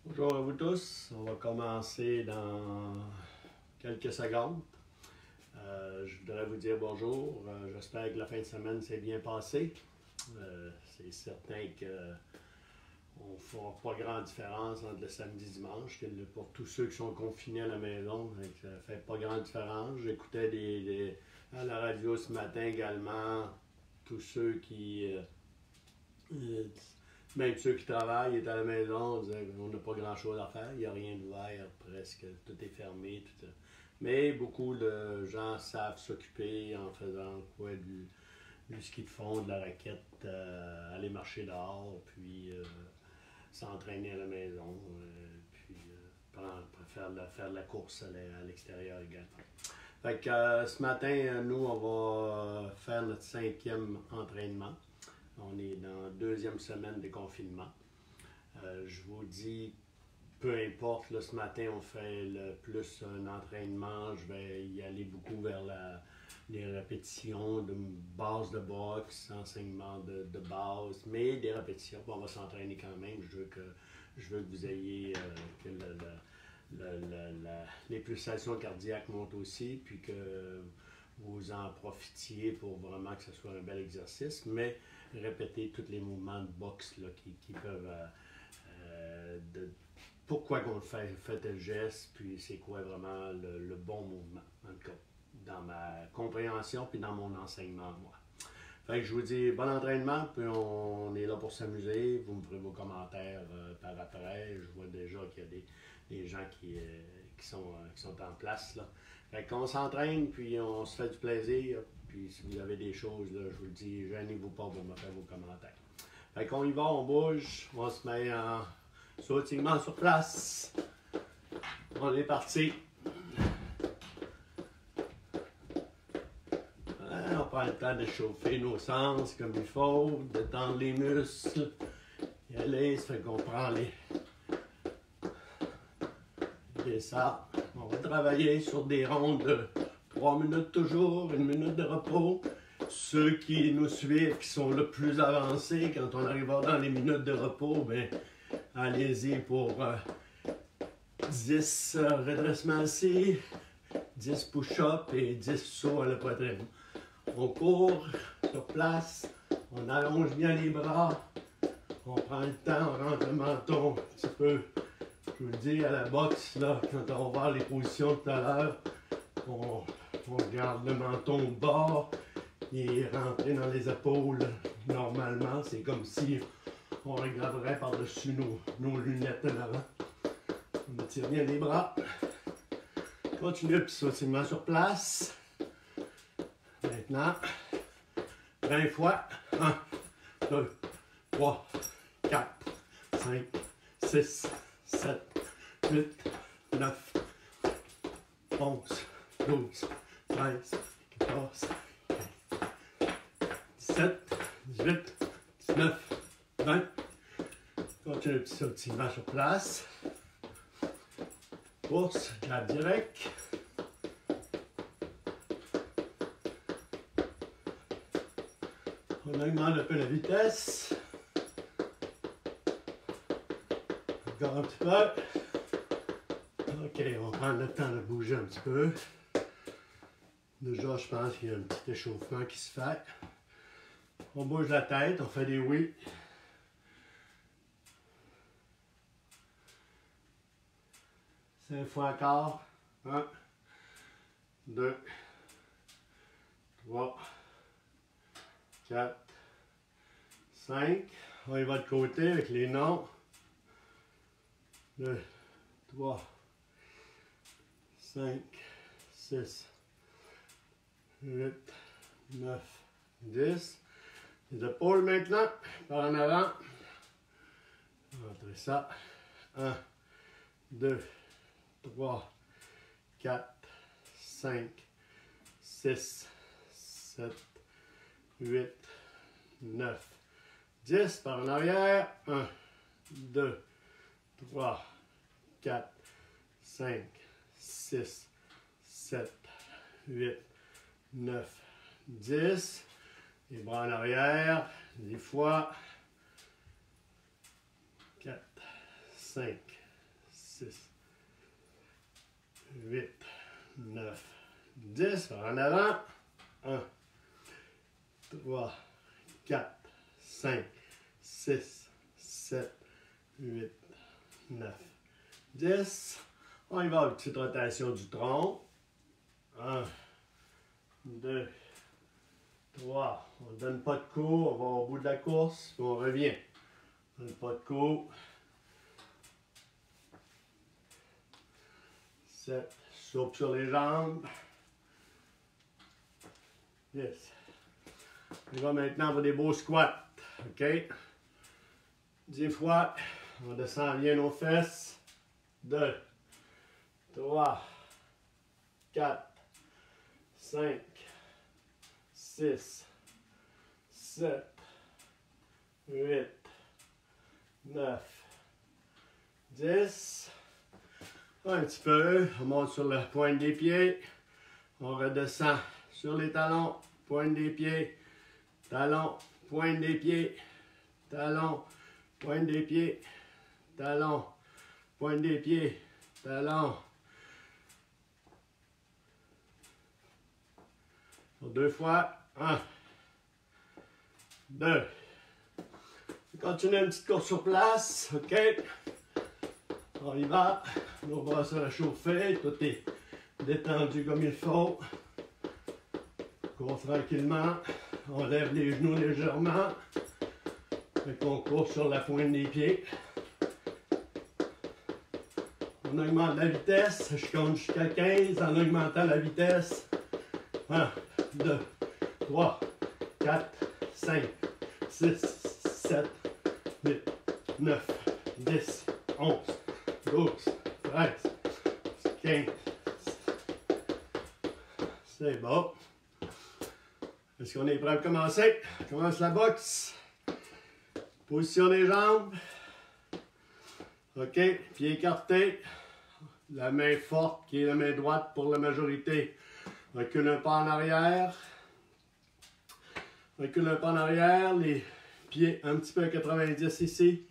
Bonjour à vous tous. On va commencer dans quelques secondes. Je voudrais vous dire bonjour. J'espère que la fin de semaine s'est bien passée. C'est certain qu'on ne fera pas grande différence entre le samedi et dimanche. Pour tous ceux qui sont confinés à la maison, ça ne fait pas grande différence. J'écoutais à la radio ce matin également tous ceux même ceux qui travaillent étaient à la maison, on n'a pas grand-chose à faire, il n'y a rien d'ouvert, presque, tout est fermé. Mais beaucoup de gens savent s'occuper en faisant du ski de fond, de la raquette, aller marcher dehors, puis s'entraîner à la maison, puis faire de la course à l'extérieur également. Fait que ce matin, nous, on va faire notre 5e entraînement. On est dans la 2e semaine de confinement. Je vous dis, peu importe, là, ce matin, on fait plus un entraînement. Je vais y aller beaucoup vers les répétitions de base de boxe, enseignement de base, mais des répétitions. Bon, on va s'entraîner quand même. Je veux que vous ayez que les pulsations cardiaques montent aussi, puis que vous en profitiez pour vraiment que ce soit un bel exercice, mais répéter tous les mouvements de boxe là, qui peuvent... pourquoi qu'on le fait, faites le geste, puis c'est quoi vraiment le bon mouvement, en tout cas, dans ma compréhension, puis dans mon enseignement, moi. Fait que je vous dis bon entraînement, puis on est là pour s'amuser. Vous me ferez vos commentaires par après. Je vois déjà qu'il y a des gens qui sont en place, là. Fait qu'on s'entraîne, puis on se fait du plaisir. Puis si vous avez des choses, là, je vous le dis, gênez-vous pas pour me faire vos commentaires. Fait qu'on y va, on bouge, on se met en sautillement sur place. On est parti. On prend le temps de chauffer nos sens comme il faut, de tendre les muscles. Y aller, ça fait qu'on prend les salles. On va travailler sur des rondes de 3 minutes toujours, 1 minute de repos. Ceux qui nous suivent, qui sont le plus avancés, quand on arrivera dans les minutes de repos, ben, allez-y pour 10 redressements assis, 10 push-ups et 10 sauts à la poitrine. On court sur place, on allonge bien les bras, on prend le temps, on rentre le menton un petit peu. Je vous le dis, à la boxe, là, quand on va voir les positions tout à l'heure, on garde le menton au bas et rentrer dans les épaules. Normalement, c'est comme si on regarderait par-dessus nos lunettes en avant. On étire bien les bras. Continue, puis sautillement sur place. Maintenant, 20 fois. 1, 2, 3, 4, 5, 6, 7, 8, 9, 11, 12, 13, 14, 17, 18, 19, 20. Continue le petit sautillement sur place. Course, jab direct. On augmente un peu la vitesse. Encore un petit peu. Ok, on prend le temps de bouger un petit peu. Déjà, je pense qu'il y a un petit échauffement qui se fait. On bouge la tête, on fait des oui. Cinq fois encore. 1, 2, 3, 4, 5. On y va de côté avec les noms. 2, 3, 5, 6, 8, 9, 10. Les épaules maintenant, par en avant. Rentrez ça. 1, 2, 3, 4, 5, 6, 7, 8, 9, 10. Par en arrière. 1, 2, 3, 4, 5, 6, 7, 8, 9, 10. Les bras en arrière. 10 fois. 4, 5, 6, 8, 9, 10. En avant. 1, 3, 4, 5, 6, 7, 8, 9, 10. On y va, une petite rotation du tronc. 1, 2, 3. On ne donne pas de coup, on va au bout de la course, puis on revient. On ne donne pas de coup. 7. Souple sur les jambes. Yes. On va maintenant pour des beaux squats. OK? 10 fois. On descend bien nos fesses. 2, 3, 4, 5, 6, 7, 8, 9, 10. Un petit peu. On monte sur la pointe des pieds. On redescend sur les talons. Pointe des pieds. Talons. Pointe des pieds. Talons. Pointe des pieds. Talons. Pointe des pieds. Talons. Pour 2 fois. 1. 2. Continue une petite course sur place. OK. On y va. Nos bras sont réchauffés. Tout est détendu comme il faut. On court tranquillement. On lève les genoux légèrement. Fait qu'on court sur la pointe des pieds. On augmente la vitesse. Je compte jusqu'à 15 en augmentant la vitesse. 1, 2, 3, 4, 5, 6, 7, 8, 9, 10, 11, 12, 13, 15. C'est bon. Est-ce qu'on est prêt à commencer? On commence la boxe. Position des jambes. OK. Pied écarté. La main forte qui est la main droite pour la majorité. Recule un pas en arrière. Recule un pas en arrière. Les pieds un petit peu à 90 ici.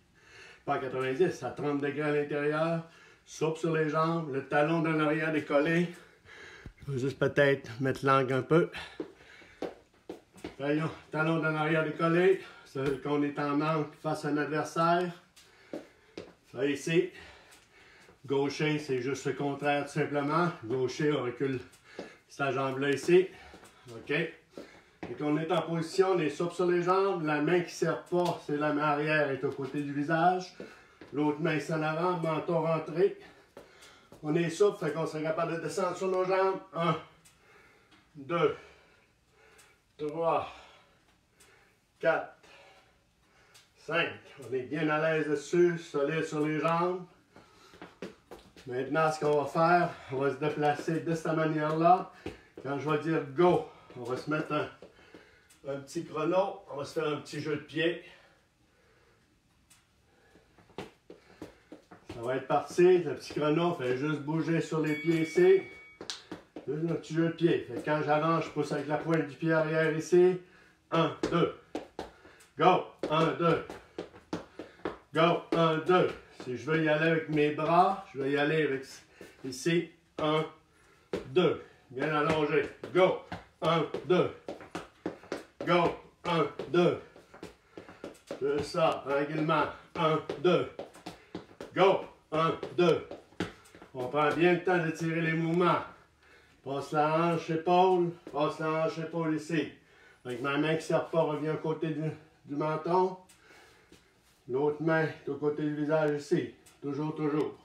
Pas à 90, à 30 degrés à l'intérieur. Souple sur les jambes. Le talon d'en arrière décollé. Je vais juste peut-être mettre l'angle un peu. Voyons, talon d'en arrière décollé. C'est qu'on est en angle face à un adversaire. Ça ici. Gaucher, c'est juste le contraire tout simplement. Gaucher, on recule cette jambe-là ici. OK. Et qu'on est en position, on est souple sur les jambes. La main qui ne sert pas, c'est la main arrière, est au côté du visage. L'autre main, c'est en avant, menton rentré. On est souple, fait qu'on serait capable de descendre sur nos jambes. 1, 2, 3, 4, 5. On est bien à l'aise dessus, solide sur les jambes. Maintenant, ce qu'on va faire, on va se déplacer de cette manière-là. Quand je vais dire go, on va se mettre un petit chrono. On va se faire un petit jeu de pied. Ça va être parti. Le petit chrono fait juste bouger sur les pieds ici. Juste un petit jeu de pied. Fait que quand j'avance, je pousse avec la pointe du pied arrière ici. 1, 2. Go. 1, 2. Go. 1, 2. Si je veux y aller avec mes bras, je vais y aller avec ici. 1, 2. Bien allongé. Go. 1, 2. Go. 1, 2. Je sors tranquillement. 1, 2. Go. 1, 2. On prend bien le temps de tirer les mouvements. Passe la hanche, épaule. Passe la hanche, épaule ici. Avec ma main qui ne sert pas, revient au côté du menton. L'autre main est au côté du visage ici. Toujours, toujours.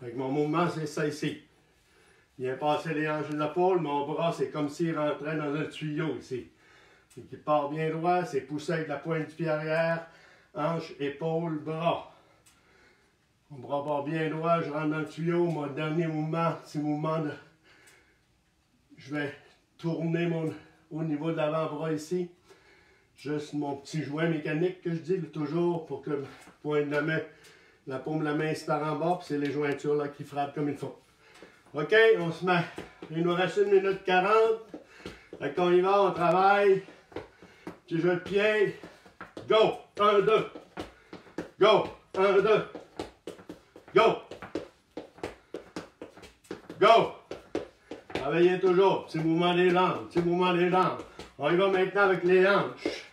Avec mon mouvement, c'est ça ici. Bien passer les hanches de l'épaule. Mon bras, c'est comme s'il rentrait dans un tuyau ici. Et qui part bien droit, c'est pousser avec la pointe du pied arrière. Hanche, épaule, bras. Mon bras part bien droit, je rentre dans le tuyau. Mon dernier mouvement, c'est le mouvement de... Je vais tourner au niveau de l'avant-bras ici. Juste mon petit joint mécanique que je dis toujours pour que la paume de la main se part en bas, puis c'est les jointures là qui frappent comme il faut. OK, on se met. Il nous reste 1 minute 40. Fait qu'on y va, on travaille. Petit jeu de pied. Go! 1, 2. Go! 1, 2. Go! Go! Travaillez toujours. Petit mouvement des jambes. Petit mouvement des jambes. On y va maintenant avec les hanches.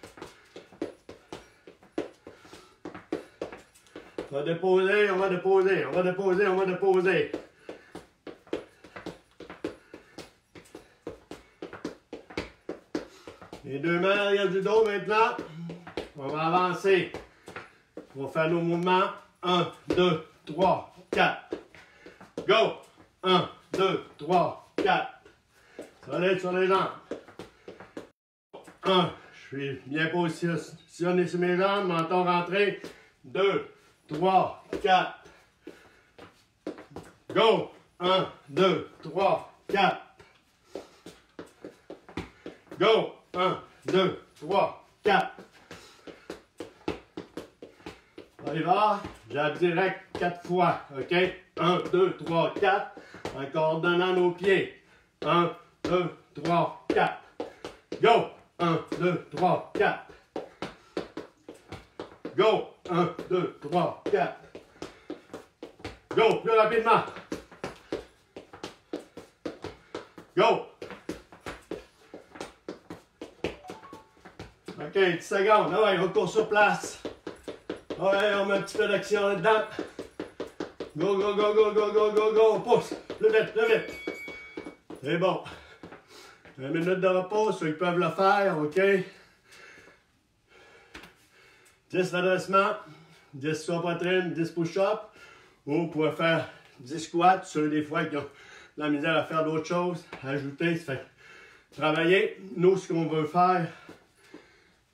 On va déposer, on va déposer, on va déposer, on va déposer. Les deux mains derrière du dos maintenant. On va avancer. On va faire nos mouvements. 1, 2, 3, 4. Go! 1, 2, 3, 4. Solide sur les jambes. 1. Je suis bien positionné sur mes jambes. Menton rentré. 2, 3, 4. Go! 1, 2, 3, 4. Go! 1, 2, 3, 4. On y va. Jab direct 4 fois. OK? 1, 2, 3, 4. En coordonnant nos pieds. 1, 2, 3, 4. Go! 1, 2, 3, 4. Go! 1, 2, 3, 4. Go! Plus rapidement. Go! OK, 10 secondes. Ah ouais, on court sur place. Ouais, on met un petit peu d'action là-dedans. Go, go, go, go, go, go, go, go. On pousse. Plus vite, plus vite. C'est bon. 1 minute de repos, ceux qui peuvent le faire, OK? 10 redressements, 10 sur la poitrine, 10 push-ups. Ou vous pouvez faire 10 squats, ceux des fois qui ont de la misère à faire d'autres choses. Ajouter, ça fait travailler. Nous, ce qu'on veut faire,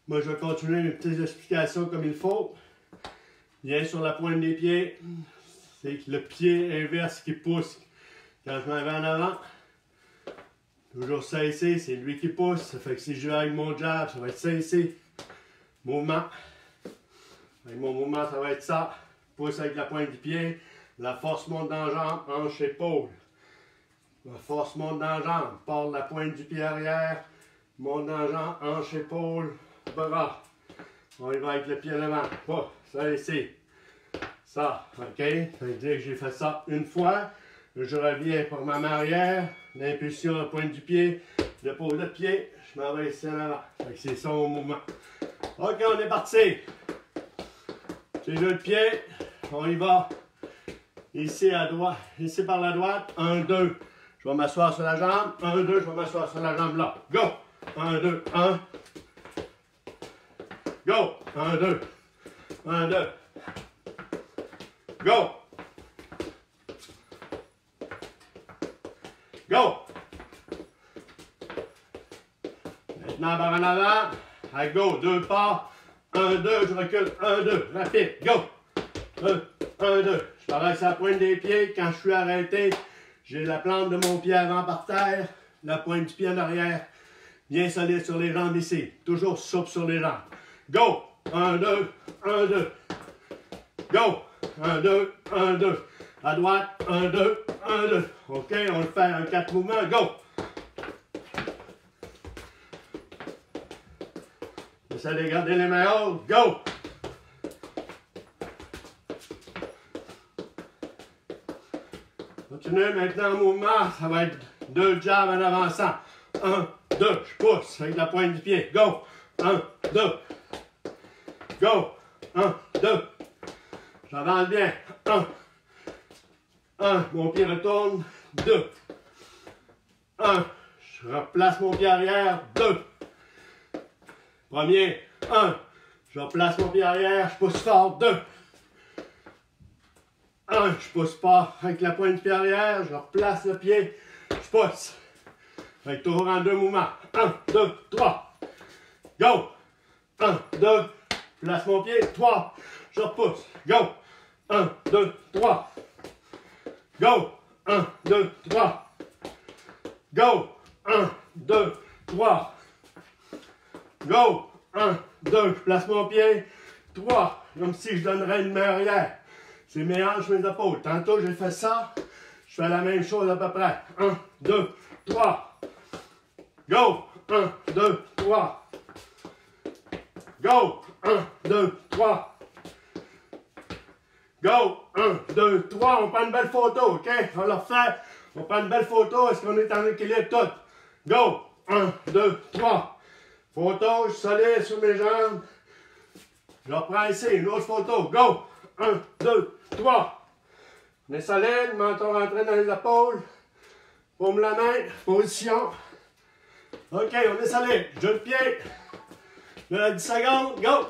moi je vais continuer mes petites explications comme il faut. Bien sur la pointe des pieds, c'est le pied inverse qui pousse quand je m'en vais en avant. Toujours ça ici, c'est lui qui pousse. Ça fait que si je vais avec mon jab, ça va être ça ici. Mouvement. Avec mon mouvement, ça va être ça. Pousse avec la pointe du pied. La force monte dans la jambe, hanche, épaule. La force monte dans la jambe. Part de la pointe du pied arrière. Monte dans la jambe, hanche, épaule, bras. On y va avec le pied en avant. Pas ça ici. Ça, OK? Ça veut dire que j'ai fait ça une fois. Je reviens pour ma main arrière. L'impulsion à la pointe du pied. Je pose le pied. Je m'en vais ici en avant. C'est ça mon mouvement. OK, on est parti. J'ai deux pieds. On y va. Ici à droite. Ici par la droite. 1, 2. Je vais m'asseoir sur la jambe. 1, 2. Je vais m'asseoir sur la jambe là. Go! 1, 2, 1. Go! 1, 2. 1, 2. Go! Go! Maintenant, par en avant. À go, 2 pas. 1, 2, je recule. 1, 2. Rapide. Go! 1, 2. Je m'arrête sur la pointe des pieds. Quand je suis arrêté, j'ai la plante de mon pied avant par terre. La pointe du pied en arrière. Bien solide sur les jambes ici. Toujours souple sur les jambes. Go! 1, 2. 1, 2. Go! 1, 2. 1, 2. À droite. 1, 2. 1, 2. OK, on le fait en 4 mouvements. Go! J'essaie de garder les mains hautes. Go! Continuez maintenant en mouvement. Ça va être 2 jabs en avançant. 1, 2. Je pousse avec la pointe du pied. Go! 1, 2. Go! 1, 2. J'avance bien. 1. 1. Mon pied retourne. 2. 1. Je replace mon pied arrière. 2. Premier. 1. Je replace mon pied arrière. Je pousse fort. 2. 1. Je pousse pas avec la pointe du pied arrière. Je replace le pied. Je pousse. Avec toujours en 2 mouvements. 1, 2, 3. Go! 1, 2. Place mon pied. 3. Je repousse. Go! 1, 2, 3. Go! 1, 2, 3. Go! 1, 2, 3. Go! 1, 2. Je place mon pied. 3. Comme si je donnerais une main arrière. C'est mes hanches, mes épaules. Tantôt, j'ai fait ça. Je fais la même chose à peu près. 1, 2, 3. Go! 1, 2, 3. Go! 1, 2, 3. Go! 1, 2, 3. On prend une belle photo, OK? On le refait. On prend une belle photo. Est-ce qu'on est en équilibre tout? Go! 1, 2, 3. Photo, je suis solide sur mes jambes. Je reprends ici, une autre photo. Go! 1, 2, 3. On est solide, menton rentré dans les épaules. Paume la main, position. OK, on est solide. Je le pied. Je 10 secondes, go!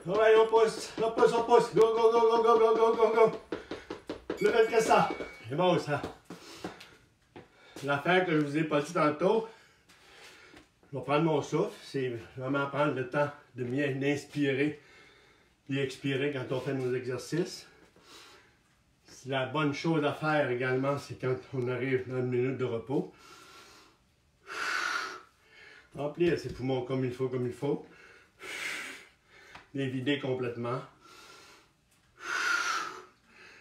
Ouais, on pousse, on pousse, on pousse. Go, go, go, go, go, go, go, go, go. Plus vite que ça. C'est bon, ça. L'affaire que je vous ai pas dit tantôt, je vais prendre mon souffle. C'est vraiment prendre le temps de bien inspirer et expirer quand on fait nos exercices. La bonne chose à faire également, c'est quand on arrive dans une minute de repos. Remplir ses poumons comme il faut, comme il faut. Les vider complètement.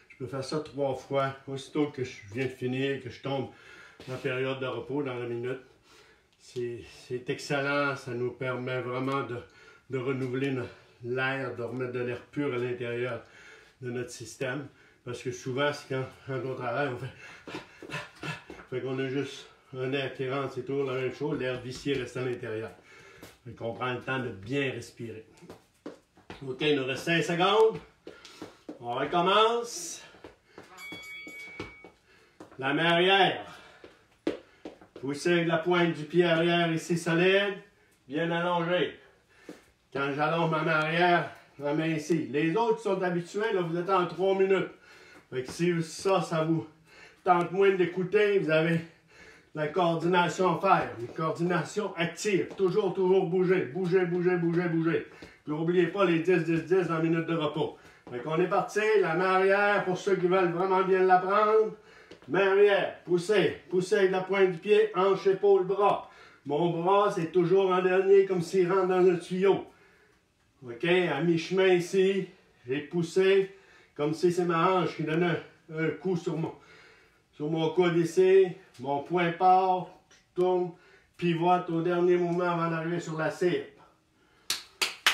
Je peux faire ça 3 fois. Aussitôt que je viens de finir, que je tombe en période de repos dans la minute. C'est excellent. Ça nous permet vraiment de renouveler l'air, de remettre de l'air pur à l'intérieur de notre système. Parce que souvent, c'est quand on travaille, on fait qu'on a juste un air qui rentre, c'est toujours la même chose. L'air vicié reste à l'intérieur. Fait qu'on prend le temps de bien respirer. OK, il nous reste 5 secondes. On recommence. La main arrière. Poussez avec la pointe du pied arrière ici solide. Bien allongé. Quand j'allonge ma main arrière, ma main ici. Les autres sont habitués, là, vous êtes en 3 minutes. Fait que si ça vous tente moins d'écouter, vous avez la coordination à faire. Une coordination active. Toujours bouger. Bouger, bouger, bouger, bouger. Puis n'oubliez pas les 10, 10, 10 dans la minute de repos. Fait qu'on est parti. La main arrière, pour ceux qui veulent vraiment bien l'apprendre. Main arrière. Poussez. Poussez avec la pointe du pied. Hanche, épaule, bras. Mon bras, c'est toujours en dernier, comme s'il rentre dans le tuyau. OK? À mi-chemin ici, j'ai poussé. Comme si c'est ma hanche qui donne un coup sur mon coude ici. Mon poing part, je tourne, pivote au dernier mouvement avant d'arriver sur la cible.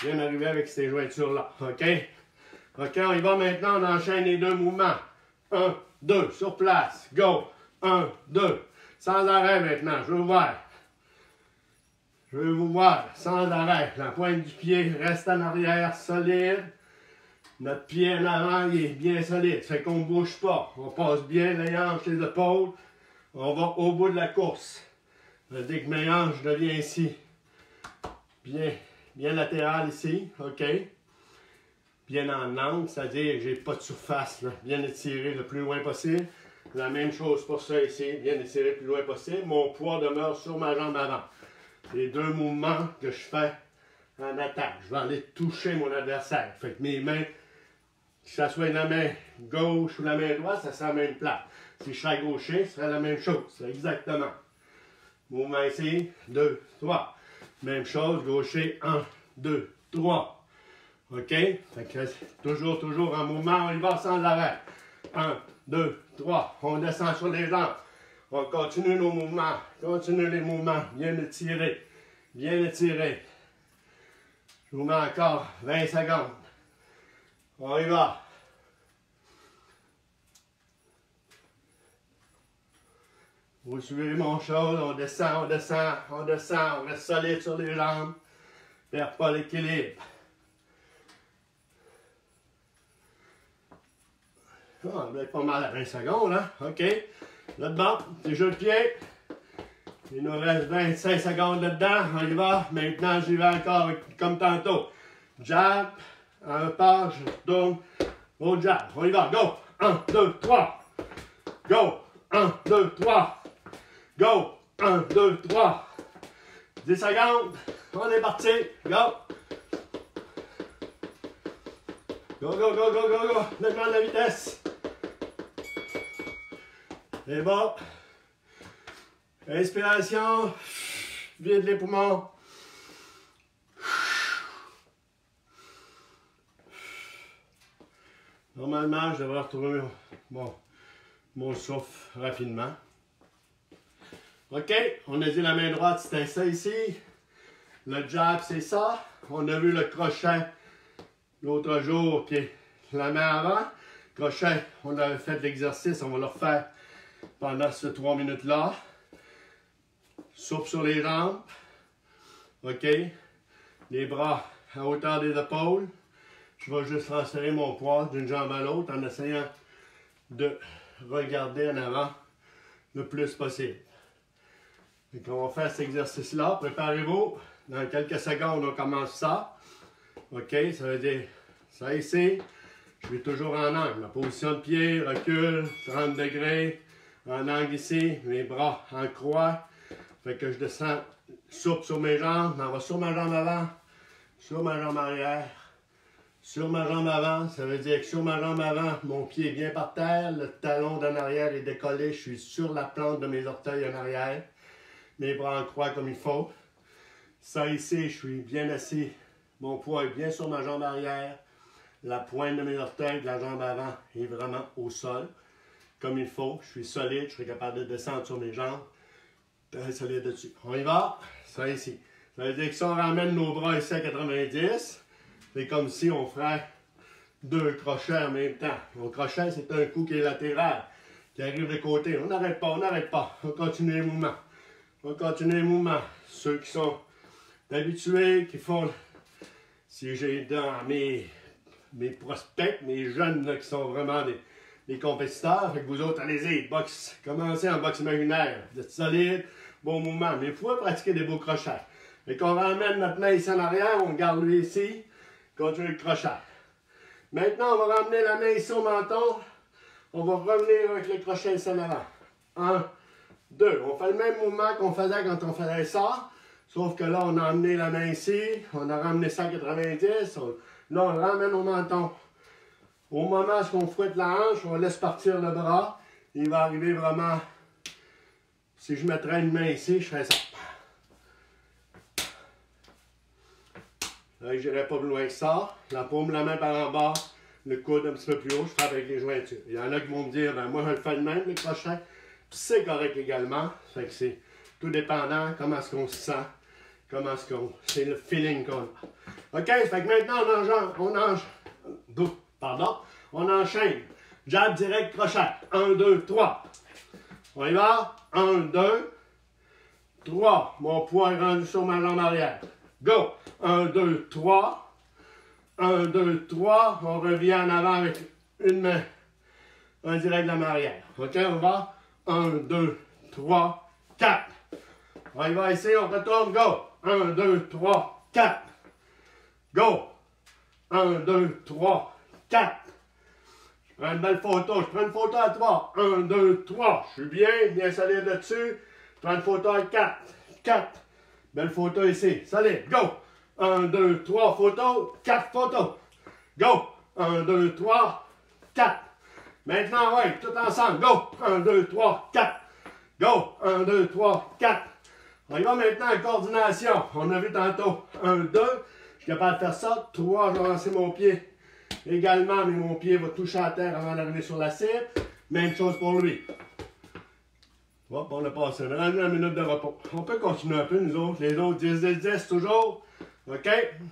Je viens d'arriver avec ces jointures-là. OK? OK, on y va maintenant. On enchaîne les 2 mouvements. 1, 2, sur place. Go. 1, 2. Sans arrêt maintenant. Je veux vous voir. Je veux vous voir. Sans arrêt. La pointe du pied reste en arrière, solide. Notre pied en avant, il est bien solide. Fait qu'on ne bouge pas. On passe bien les hanches, les épaules. On va au bout de la course. Dès que mes hanches deviennent ici, bien latérales ici, OK? Bien en angle, c'est-à-dire que j'ai pas de surface, là. Bien étiré le plus loin possible. La même chose pour ça ici, bien étiré le plus loin possible. Mon poids demeure sur ma jambe avant. Les 2 mouvements que je fais en attaque. Je vais aller toucher mon adversaire. Fait que mes mains, que ça soit la main gauche ou la main droite, ça sera la même place. Si je serais gaucher, ce serait la même chose. C'est exactement. Mouvement ici, 2, 3. Même chose, gaucher, 1, 2, 3. OK? Fait que toujours en mouvement, on y va sans arrêt. 1, 2, 3. On descend sur les jambes. On continue nos mouvements. Continue les mouvements. Bien étiré. Bien étiré. Je vous mets encore 20 secondes. On y va. Vous suivez mon chose, on descend, on descend, on descend, on reste solide sur les jambes. Perd pas l'équilibre. Oh, on est pas mal à 20 secondes, hein? OK. Là-dedans, déjà le pied. Il nous reste 25 secondes là-dedans. On y va. Maintenant, j'y vais encore comme tantôt. Jab, un pas, je tourne au jab. On y va. Go! 1, 2, 3. Go! 1, 2, 3. Go! 1, 2, 3. 10 secondes. On est parti. Go! Go, go, go, go, go, go. Lèvement de la vitesse. Et bon. Inspiration. Vide les poumons. Normalement, je devrais retrouver mon souffle rapidement. OK, on a dit la main droite, c'était ça ici. Le jab, c'est ça. On a vu le crochet l'autre jour, puis la main avant. crochet, on avait fait l'exercice, on va le refaire pendant ces 3 minutes-là. Soupe sur les jambes. OK? Les bras à hauteur des épaules. Je vais juste transférer mon poids d'une jambe à l'autre en essayant de regarder en avant le plus possible. Donc, on va faire cet exercice-là. Préparez-vous. Dans quelques secondes, on commence ça. OK? Ça veut dire, ça ici, je vais toujours en angle. La position de pied, recul, 30 degrés. En angle ici, mes bras en croix. Fait que je descends souple sur mes jambes, m'en va sur ma jambe avant, sur ma jambe arrière, sur ma jambe avant. Ça veut dire que sur ma jambe avant, mon pied est bien par terre, le talon d'en arrière est décollé, je suis sur la plante de mes orteils en arrière, mes bras en croix comme il faut. Ça ici, je suis bien assis, mon poids est bien sur ma jambe arrière, la pointe de mes orteils de la jambe avant est vraiment au sol, comme il faut. Je suis solide, je suis capable de descendre sur mes jambes. Très solide dessus. On y va. Ça ici. Ça veut dire que si on ramène nos bras ici à 90, c'est comme si on ferait 2 crochets en même temps. Le crochet, c'est un coup qui est latéral, qui arrive de côté. On n'arrête pas, on n'arrête pas. On continue les mouvements. On continue les mouvements. Ceux qui sont habitués, qui font... Si j'ai dans mes prospects, mes jeunes là, qui sont vraiment des compétiteurs, fait que vous autres, allez-y, boxe. Commencez en boxe imaginaire. Vous êtes solide. Bon mouvement, mais il faut pratiquer des beaux crochets. Et qu'on ramène notre main ici en arrière, on garde lui ici, continue le crochet. Maintenant, on va ramener la main ici au menton, on va revenir avec le crochet ici en avant. 1, 2, on fait le même mouvement qu'on faisait quand on faisait ça, sauf que là, on a amené la main ici, on a ramené ça à 90, là, on le ramène au menton. Au moment où on fouette la hanche, on laisse partir le bras, il va arriver vraiment... Si je mettrais une main ici, je ferais ça. Là, je n'irai pas plus loin que ça. La paume, la main par en bas, le coude un petit peu plus haut, je frappe avec les jointures. Il y en a qui vont me dire, ben moi je le fais de même, le crochet. C'est correct également. Fait que c'est tout dépendant comment est-ce qu'on se sent, comment est-ce qu'on... C'est le feeling qu'on a. OK, fait que maintenant on enchaîne. Jab direct, crochet. 1, 2, 3. On y va. 1, 2, 3. Mon poids est rendu sur ma jambe arrière. Go. 1, 2, 3. 1, 2, 3. On revient en avant avec une main. Un direct de la main arrière. OK, on va. 1, 2, 3, 4. On y va ici, on retourne. Go. 1, 2, 3, 4. Go. 1, 2, 3, 4. Je prends une belle photo. Je prends une photo à 3. 1, 2, 3. Je suis bien solide là-dessus. Je prends une photo à 4. 4. Belle photo ici. Solide. Go. 1, 2, 3 photos. 4 photos. Go. 1, 2, 3, 4. Maintenant, ouais, tout ensemble. Go. 1, 2, 3, 4. Go. 1, 2, 3, 4. On y va maintenant en coordination. On a vu tantôt 1, 2. Je suis capable de faire ça. 3, je vais lancer mon pied également, mais mon pied va toucher à terre avant d'arriver sur la cible. Même chose pour lui. Hop, on a passé. On a rendu une minute de repos. On peut continuer un peu, nous autres. Les autres, 10, 10, 10, toujours. OK?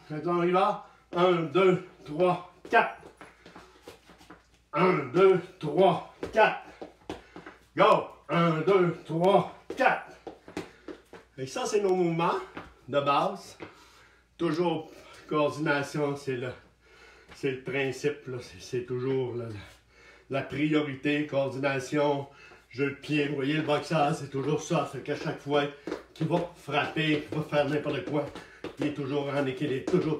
Maintenant, on y va. 1, 2, 3, 4. 1, 2, 3, 4. Go! 1, 2, 3, 4. Et ça, c'est nos mouvements de base. Toujours coordination, c'est le principe. C'est toujours la priorité. Coordination, jeu de pied. Vous voyez, le boxeur, c'est toujours ça. C'est qu'à chaque fois qu'il va frapper, qu'il va faire n'importe quoi, il est toujours en équilibre. Toujours.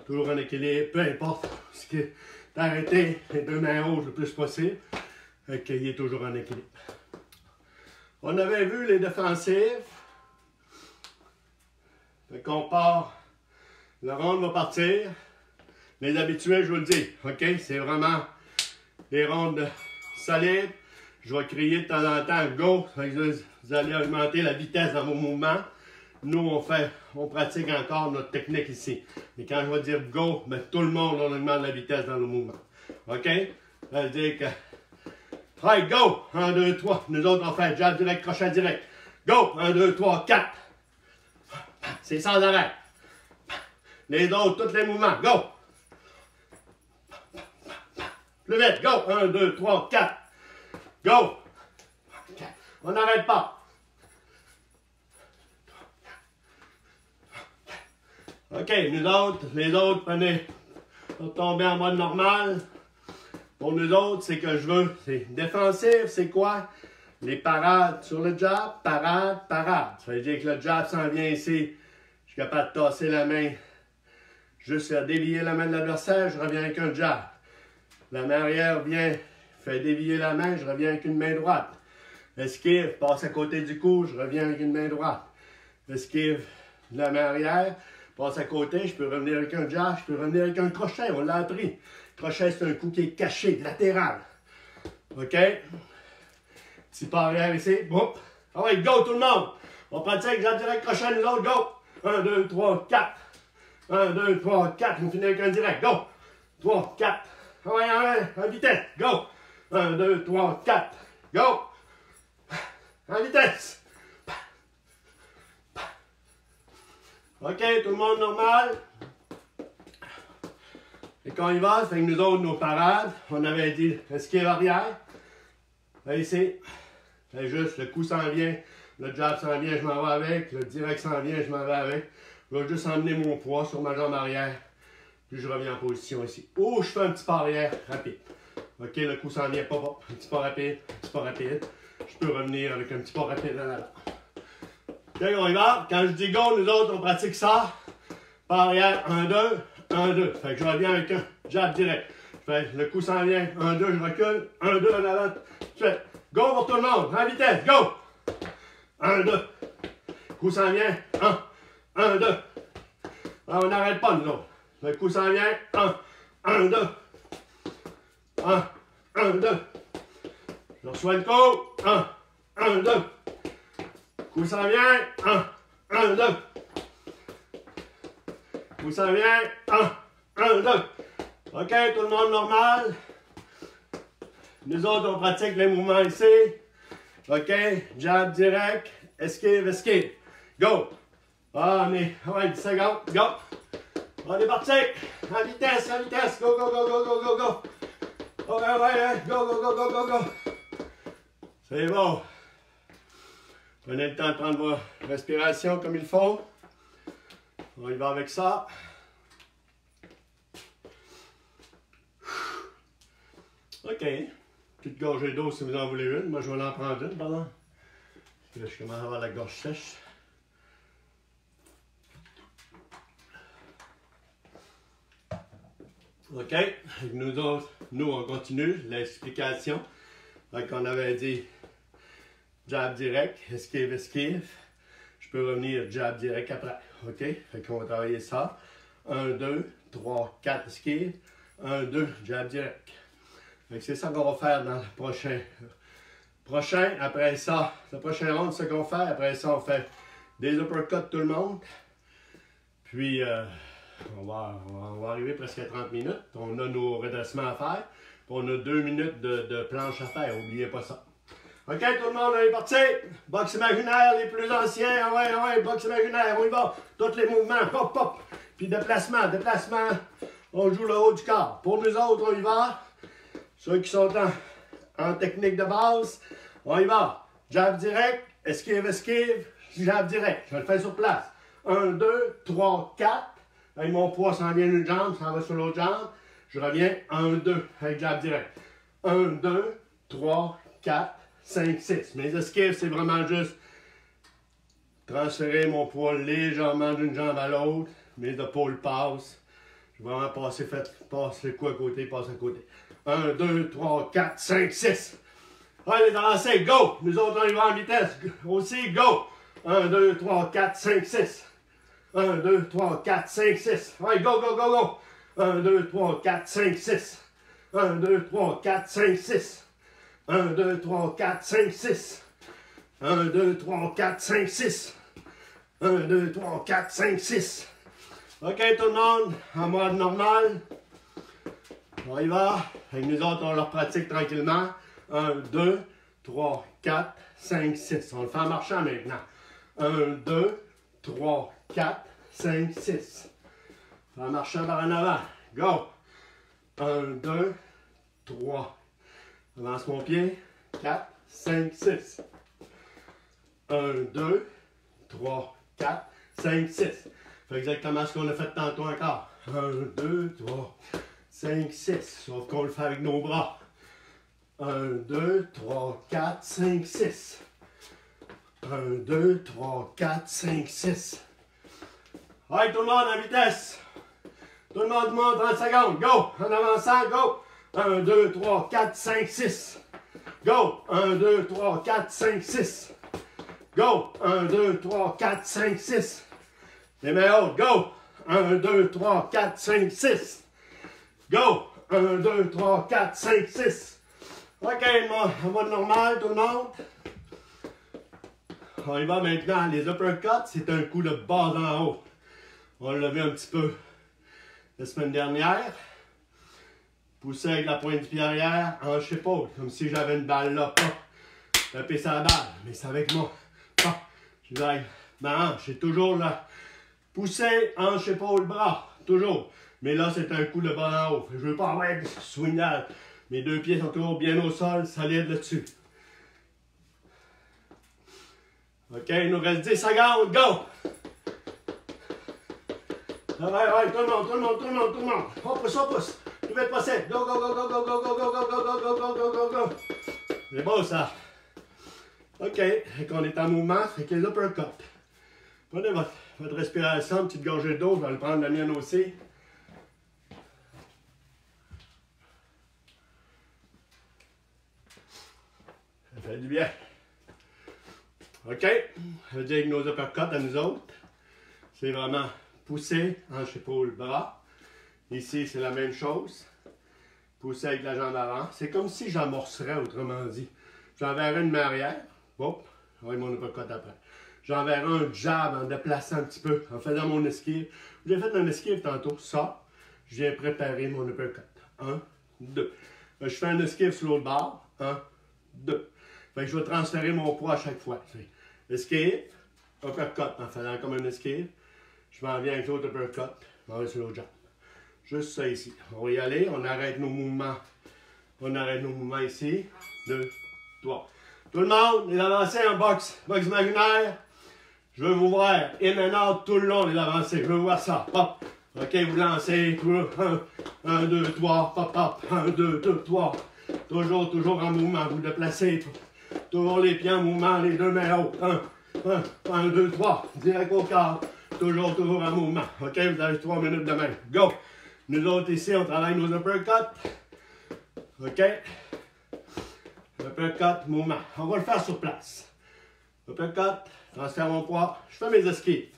Toujours en équilibre. Peu importe ce qui est arrêté, les deux mains hautes le plus possible. Qu'il est toujours en équilibre. On avait vu les défensives. Fait qu'on part. Le round va partir. Les habitués, je vous le dis. OK? C'est vraiment des rondes solides. Je vais crier de temps en temps go. Vous allez augmenter la vitesse dans vos mouvements. Nous, on pratique encore notre technique ici. Mais quand je vais dire go, ben, tout le monde on augmente la vitesse dans nos mouvements. OK? Ça veut dire que. Right, go! 1, 2, 3. Nous autres, on fait jab direct, crochet direct. Go! 1, 2, 3, 4. C'est sans arrêt. Les autres, tous les mouvements. Go! Plus vite. Go. 1, 2, 3, 4. Go. On n'arrête pas. OK, nous autres, les autres, prenez, pour tomber en mode normal. Pour nous autres, c'est que je veux, c'est défensif, c'est quoi? Les parades sur le jab, parade, parade. Ça veut dire que le jab s'en vient ici. Je suis capable de tasser la main, juste faire dévier la main de l'adversaire, je reviens avec un jab. La main arrière vient, fait dévier la main, je reviens avec une main droite. Esquive, passe à côté du cou, je reviens avec une main droite. Esquive, la main arrière. Passe à côté, je peux revenir avec un jab, je peux revenir avec un crochet, on l'a appris. Crochet, c'est un coup qui est caché, latéral. OK? Petit pas arrière ici. Boum. Ah ouais, go tout le monde. On pratique, jab direct, crochet, nous autres, go. 1, 2, 3, 4. 1, 2, 3, 4. On finit avec un direct. Go. 3, 4. Ah ouais, en vitesse. Go. 1, 2, 3, 4. Go. En vitesse. OK, tout le monde normal. Et quand il va, c'est que nous autres, nos parades, on avait dit esquive arrière. Là, ici, c'est juste, le coup s'en vient, le jab s'en vient, je m'en vais avec, le direct s'en vient, je m'en vais avec. Je vais juste emmener mon poids sur ma jambe arrière, puis je reviens en position ici. Ou je fais un petit pas arrière rapide. OK, le coup s'en vient, pas, un petit pas rapide, un petit pas rapide. Je peux revenir avec un petit pas rapide en avant. OK, on y va. Quand je dis go, nous autres, on pratique ça. Pas arrière, 1, 2, 1, 2. Fait que je reviens avec un jab direct. Fait que le coup s'en vient, 1, 2, je recule, 1, 2 en avant. Fait, go pour tout le monde, en vitesse, go! 1, 2. Coup s'en vient, 1, 1, 2. Alors, on n'arrête pas, nous autres. Le coup s'en vient, 1, 1, 2. 1, 1, 2. Je reçois le coup, 1, 1, 2. Coup s'en vient, 1, 1, 2. Coup s'en vient, 1, 1, 2. OK, tout le monde normal. Nous autres, on pratique les mouvements ici. OK, jab direct, esquive, esquive. Go. Ah, mais, ouais, 10 secondes, go. On est parti. En vitesse, en vitesse. Go, go, go, go, go, go, go. Ouais, ouais, go, go, go, go, go, go. C'est bon. Prenez le temps de prendre vos respirations comme il faut. On y va avec ça. OK. Petite gorgée d'eau si vous en voulez une. Moi, je vais en prendre une, pardon. Là, je commence à avoir la gorge sèche. OK. Nous autres, on continue l'explication. Donc, on avait dit jab direct, esquive, esquive. Je peux revenir jab direct après. OK? Fait qu'on va travailler ça. 1, 2, 3, 4, esquive. 1, 2, jab direct. C'est ça qu'on va faire dans le prochain. Après ça, le prochain round, c'est ce qu'on fait. Après ça, on fait des uppercuts tout le monde. Puis, on va arriver presque à 30 minutes. On a nos redressements à faire. Puis on a 2 minutes de planche à faire. N'oubliez pas ça. OK, tout le monde, on est parti. Boxe imaginaire, les plus anciens. Ah ouais, boxe imaginaire, on y va. Tous les mouvements, pop, pop. Puis déplacement. On joue le haut du corps. Pour nous autres, on y va. Ceux qui sont en technique de base, on y va. Jab direct, esquive, esquive, jab direct. Je le fais sur place. 1, 2, 3, 4. Avec mon poids s'en vient d'une jambe, ça va sur l'autre jambe. Je reviens, 1, 2, avec jab direct. 1, 2, 3, 4, 5, 6. Mes esquives, c'est vraiment juste transférer mon poids légèrement d'une jambe à l'autre. Mes épaules passent. Je vais vraiment passe le coup à côté, passe à côté. 1, 2, 3, 4, 5, 6. Allez, dansez, go! Nous autres, on y va en vitesse. Aussi, go! 1, 2, 3, 4, 5, 6. 1, 2, 3, 4, 5, 6. Allez, go, go, go, go! 1, 2, 3, 4, 5, 6. 1, 2, 3, 4, 5, 6. 1, 2, 3, 4, 5, 6. 1, 2, 3, 4, 5, 6. 1, 2, 3, 4, 5, 6. OK, tout le monde, en mode normal. On y va. Avec nous autres, on leur pratique tranquillement. 1, 2, 3, 4, 5, 6. On le fait en marchant maintenant. 1, 2, 3, 4, 5, 6. En marchant par en avant. Go. 1, 2, 3. Avance mon pied. 4, 5, 6. 1, 2, 3, 4, 5, 6. Fait exactement ce qu'on a fait tantôt encore. 1, 2, 3, 5, 6. Sauf qu'on le fait avec nos bras. 1, 2, 3, 4, 5, 6. 1, 2, 3, 4, 5, 6. Allez, tout le monde en vitesse. Tout le monde, 30 secondes. Go! En avançant, go! 1, 2, 3, 4, 5, 6. Go! 1, 2, 3, 4, 5, 6. Go! 1, 2, 3, 4, 5, 6. Les mains hautes, go! 1, 2, 3, 4, 5, 6. Go! 1, 2, 3, 4, 5, 6. OK, en mode normal, tout le monde. On y va maintenant. Les uppercuts, c'est un coup de bas en haut. On l'a vu un petit peu la semaine dernière. Pousser avec la pointe du pied arrière, hanche-épaule, comme si j'avais une balle là. Taper sa balle, mais c'est avec moi. Je vais ma hanche, c'est toujours là. Pousser, hanche-épaule, bras, toujours. Mais là, c'est un coup de bas en haut. Je ne veux pas avoir de swingage. Mes deux pieds sont toujours bien au sol, solides là-dessus. OK, il nous reste 10 secondes, go! Ouais, tout le monde, tout le monde, tout le monde, tout le monde. On pousse. Plus vite possible. Go, go, go, go, go, go, go, go, go, go, go, go, go, go, go, go. C'est beau, ça. OK, fait qu'on est en mouvement, fait que les uppercuts. Prenez votre respiration, une petite gorgée d'eau, je vais le prendre la mienne aussi. Ça fait du bien. OK, ça veut dire que nos uppercuts à nous autres, c'est vraiment pousser, hanche, épaule, bras. Ici, c'est la même chose. Pousser avec la jambe avant. C'est comme si j'amorcerais, autrement dit. J'enverrais une main arrière. Hop, oui, mon uppercut après. J'enverrai un jab en déplaçant un petit peu, en faisant mon esquive. J'ai fait un esquive tantôt, ça. Je viens préparer mon uppercut. 1, 2. Je fais un esquive sur l'autre barre. 1, 2. Fait que je vais transférer mon poids à chaque fois. Esquive, uppercut en faisant comme un esquive. Je m'en viens avec l'autre uppercut. Je m'en vais sur l'autre jab. Juste ça ici. On va y aller. On arrête nos mouvements. On arrête nos mouvements ici. 2, 3. Tout le monde, les avancées en boxe imaginaire. Je veux vous voir in and out tout le long, les avancées. Je veux voir ça. Hop. OK, vous lancez. 1, 2, 3. Hop, hop. 1, 2, 3. Toujours en mouvement. Vous déplacez. Toujours les pieds en mouvement, les deux mains hautes. 1, 2, 3. Direct au corps. Toujours en mouvement. OK, vous avez 3 minutes de main. Go. Nous autres ici, on travaille nos uppercuts. OK. Uppercut, mouvement. On va le faire sur place. Uppercut, transfère mon poids. Je fais mes esquives.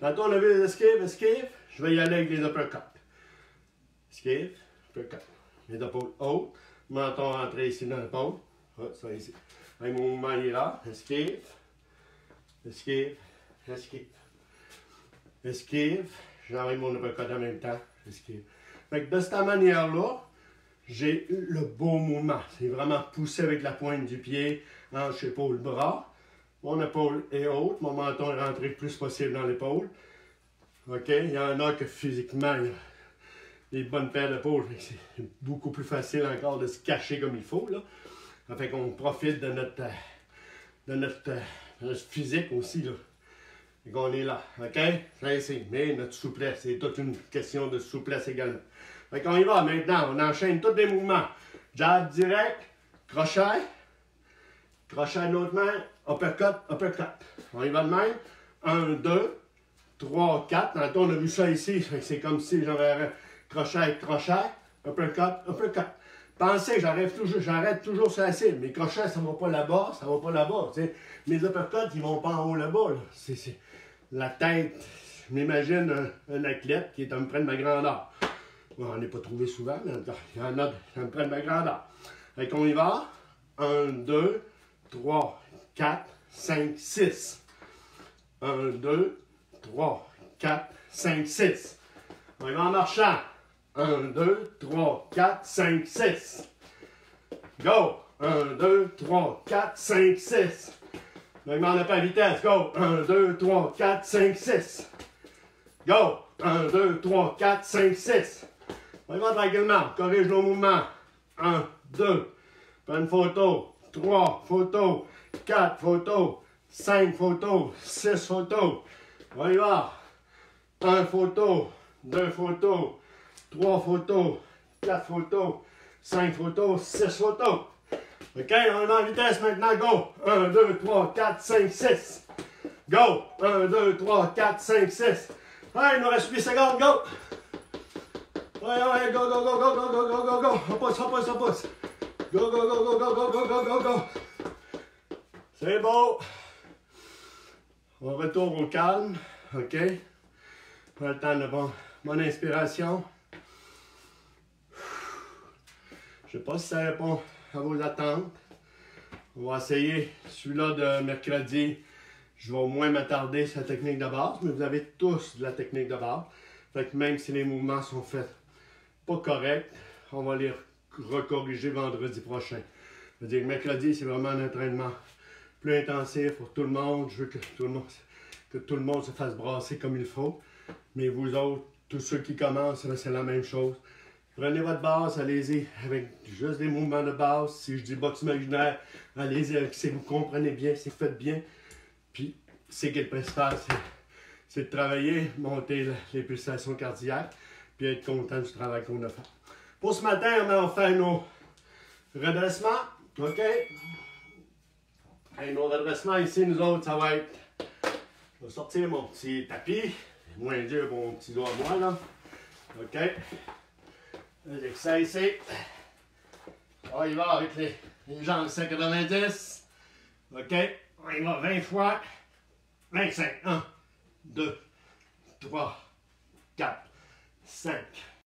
Tantôt, on a vu les esquives. Je vais y aller avec les uppercuts. Esquive, uppercut. Les épaules hautes. Menton rentré ici dans l'épaule. Ça ici. Avec mon mouvement, il est là. Esquive. J'enlève mon uppercut en même temps. Esquive. Fait que de cette manière-là, j'ai le beau mouvement. C'est vraiment poussé avec la pointe du pied, hanche, épaule, bras. Mon épaule est haute, mon menton est rentré le plus possible dans l'épaule. OK? Il y en a que physiquement, il y a des bonnes paires d'épaules. C'est beaucoup plus facile encore de se cacher comme il faut. Là. Ça fait qu'on profite de notre physique aussi. Là. Et qu'on est là. OK? Ça ici. Mais notre souplesse, c'est toute une question de souplesse également. Fait qu'on y va maintenant, on enchaîne tous les mouvements. Jab direct, crochet de l'autre main, uppercut. On y va de même. 1, 2, 3, 4. Tantôt, on a vu ça ici. C'est comme si j'avais crochet, uppercut. Pensez que j'arrête toujours sur la cible. Mes crochets, ça ne va pas là-bas, T'sais. Mes uppercuts, ils ne vont pas en haut là-bas. Là. C'est la tête. Je m'imagine un athlète qui est à peu près de ma grandeur. On n'en est pas trouvé souvent, mais il y en a qui me prennent ma grandeur. Fait qu'on y va. 1, 2, 3, 4, 5, 6. 1, 2, 3, 4, 5, 6. On y va en marchant. 1, 2, 3, 4, 5, 6. Go! 1, 2, 3, 4, 5, 6. On y va en pas vitesse. Go! 1, 2, 3, 4, 5, 6. Go! 1, 2, 3, 4, 5, 6. On y va tranquillement. Corrige nos mouvements. 1, 2. Prends une photo. 3 photos. 4 photos. 5 photos. 6 photos. On y va. 1 photo. 2 photos. 3 photos. 4 photos. 5 photos. 6 photos. OK, on est en vitesse maintenant. Go. 1, 2, 3, 4, 5, 6. Go. 1, 2, 3, 4, 5, 6. Ouais, il nous reste 8 secondes. Go. Ouais, go, go, go, go, go, go, go, go, go. On pousse, on pousse, on pousse. Go, go, go, go, go, go, go, go, go, go. C'est beau. On retourne au calme. OK. Prends le temps de bonne inspiration. Je ne sais pas si ça répond à vos attentes. On va essayer celui-là de mercredi. Je vais au moins m'attarder sur la technique de base, mais vous avez tous de la technique de base. Fait que même si les mouvements sont faits pas corrects, on va les recorriger vendredi prochain. Je veux dire, mercredi, c'est vraiment un entraînement plus intensif pour tout le monde. Je veux que tout le monde se fasse brasser comme il faut. Mais vous autres, tous ceux qui commencent, c'est la même chose. Prenez votre base, allez-y avec juste des mouvements de base. Si je dis boxe imaginaire, allez-y avec si vous comprenez bien, si vous faites bien. Puis, c'est qu'il principal, c'est de travailler, monter les pulsations cardiaques, puis être content du travail qu'on a fait. Pour ce matin, on va faire nos redressements. OK? Et nos redressements ici, nous autres, ça va être. Je vais sortir mon petit tapis. Moins dur pour mon petit doigt à moi, là. OK? J'ai ça ici. On y va avec les jambes 190. OK? On y va 20 fois. 25. 1, 2, 3, 4, 5,